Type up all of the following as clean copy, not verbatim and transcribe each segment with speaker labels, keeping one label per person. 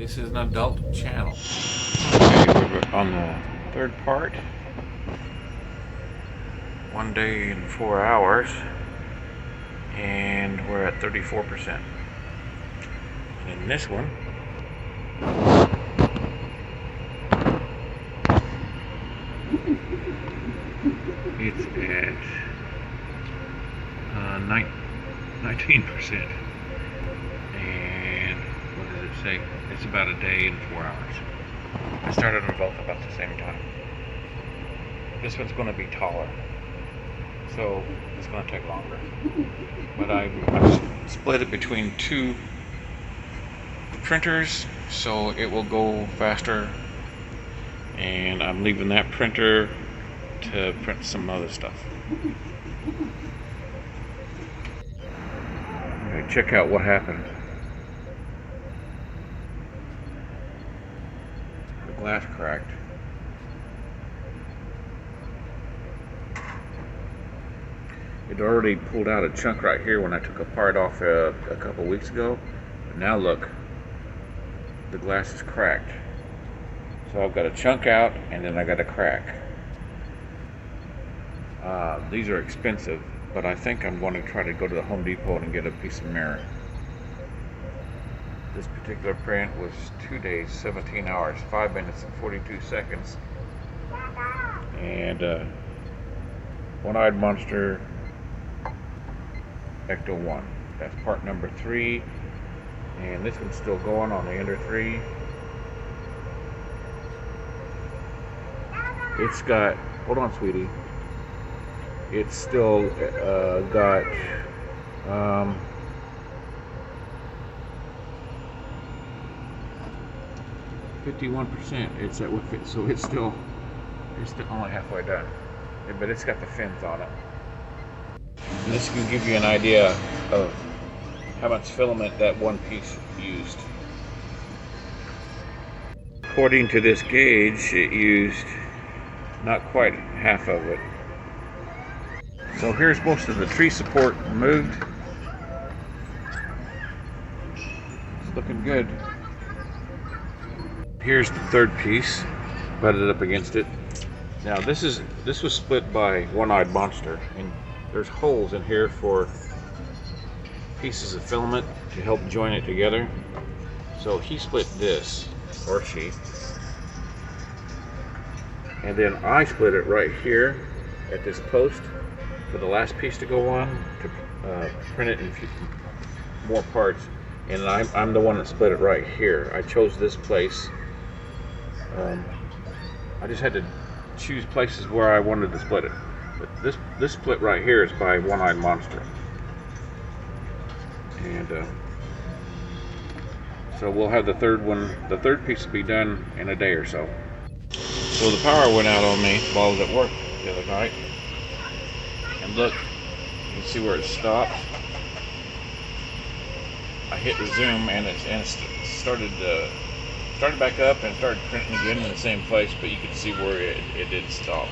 Speaker 1: This is an adult channel. Okay, we're on the third part. 1 day and 4 hours. And we're at 34%. And in this one, it's at 19%. And what does it say? It's about a day and 4 hours. I started them both about the same time. This one's going to be taller, so it's going to take longer. But I split it between two printers, so it will go faster. And I'm leaving that printer to print some other stuff. Okay, check out what happened. The glass cracked. It already pulled out a chunk right here when I took a part off a couple weeks ago. But now look, the glass is cracked. So I've got a chunk out and then I got a crack. These are expensive, but I think I'm going to try to go to the Home Depot and get a piece of mirror. This particular print was 2 days, 17 hours, 5 minutes and 42 seconds. And one-eyed monster Ecto 1. That's part number 3. And this one's still going on the Ender 3. It's got, hold on sweetie, it's still got 51%. It's at with it, so it's still only halfway done. But it's got the fins on it. And this can give you an idea of how much filament that one piece used. According to this gauge, it used not quite half of it. So here's most of the tree support removed. It's looking good. Here's the third piece, butted up against it. Now this was split by one-eyed monster, and there's holes in here for pieces of filament to help join it together. So he split this, or she. And then I split it right here at this post for the last piece to go on to print it in more parts. And I'm the one that split it right here. I chose this place. I just had to choose places where I wanted to split it. But this split right here is by one-eyed monster. And so we'll have the third piece will be done in a day or so. So the power went out on me while I was at work the other night. And look, you can see where it stopped. I hit resume and it started back up and started printing again in the same place, but you can see where it did stop.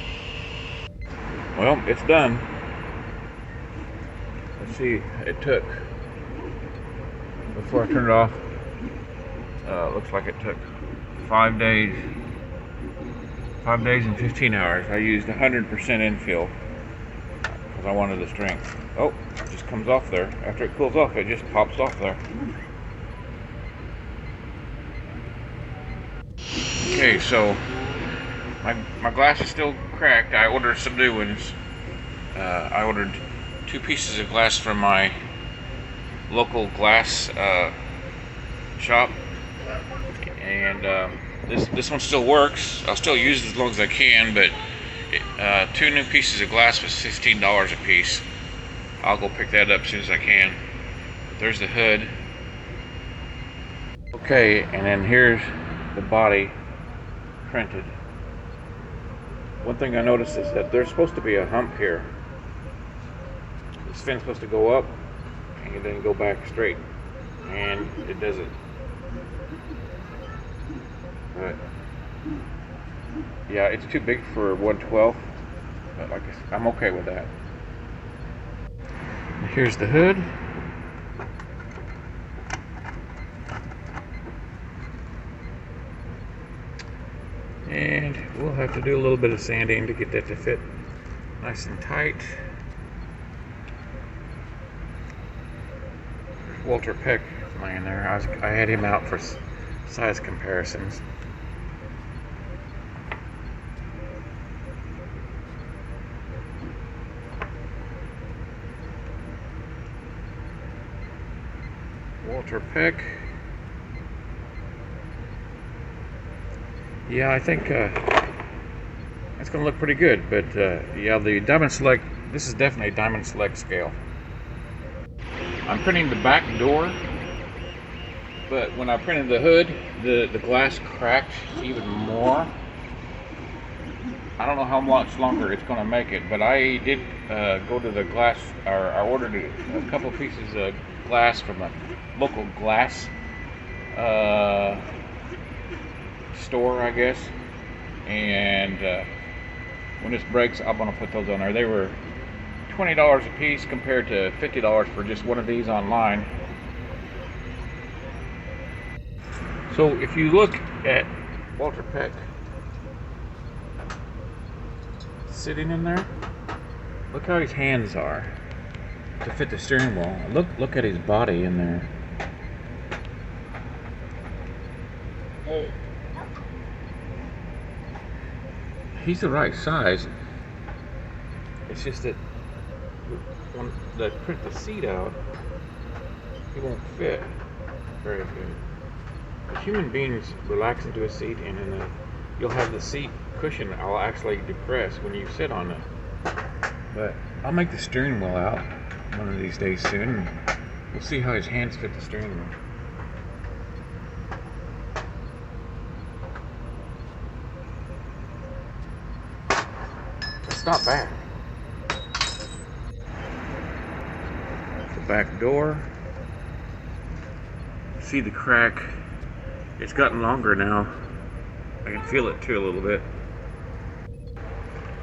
Speaker 1: Well, it's done. Let's see, it took, before I turn it off, looks like it took 5 days. 5 days and 15 hours. I used 100% infill because I wanted the strength. Oh, it just comes off there. After it cools off, it just pops off there. Okay, so my glass is still cracked. I ordered some new ones. I ordered 2 pieces of glass from my local glass shop, and this one still works. I'll still use it as long as I can, but 2 new pieces of glass was $15 a piece. I'll go pick that up as soon as I can. There's the hood. Okay, and then here's the body printed. One thing I noticed is that there's supposed to be a hump here. This fin's supposed to go up and then go back straight, and it doesn't. But yeah, it's too big for 1/12, but like I said, I'm okay with that. Here's the hood. And we'll have to do a little bit of sanding to get that to fit nice and tight. There's Walter Peck laying there. I had him out for size comparisons. Walter Peck. Yeah, I think that's going to look pretty good, but yeah, the Diamond Select, this is definitely a Diamond Select scale. I'm printing the back door, but when I printed the hood, the glass cracked even more. I don't know how much longer it's going to make it, but I did go to the glass, or I ordered a couple pieces of glass from a local glass store, I guess, and when this breaks, I'm going to put those on there. They were $20 a piece compared to $50 for just one of these online. So if you look at Walter Peck sitting in there, look how his hands are to fit the steering wheel. Look at his body in there. He's the right size. It's just that when they print the seat out, he won't fit very good. The human beings relax into a seat, and then you'll have the seat cushion will actually depress when you sit on it. But I'll make the steering wheel out one of these days soon, and we'll see how his hands fit the steering wheel. It's not bad. The back door. See the crack? It's gotten longer now. I can feel it too a little bit.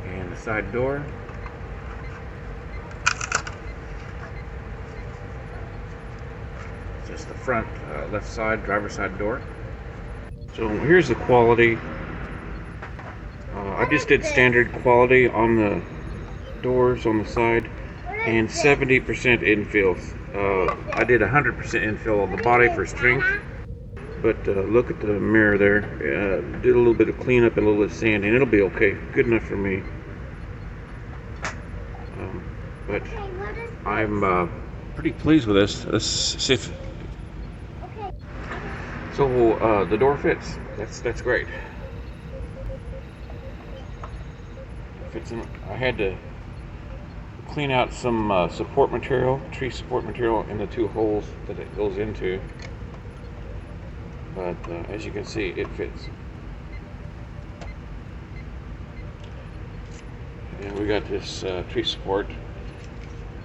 Speaker 1: And the side door. Just the front left side, driver's side door. So here's the quality. I just did standard quality on the doors on the side and 70% infill. I did 100% infill on the body for strength, but look at the mirror there. Did a little bit of cleanup and a little bit of sanding. It'll be okay. Good enough for me. But I'm pretty pleased with this. Let's see if... So the door fits. That's great. Fits in. I had to clean out some support material, tree support material, in the two holes that it goes into. But as you can see, it fits. And we got this tree support.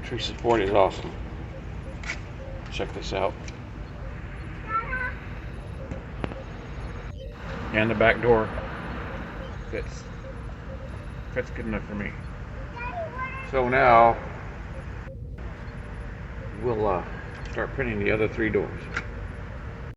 Speaker 1: Tree support is awesome. Check this out. And the back door fits. Fits good enough for me. So now we'll start printing the other three doors.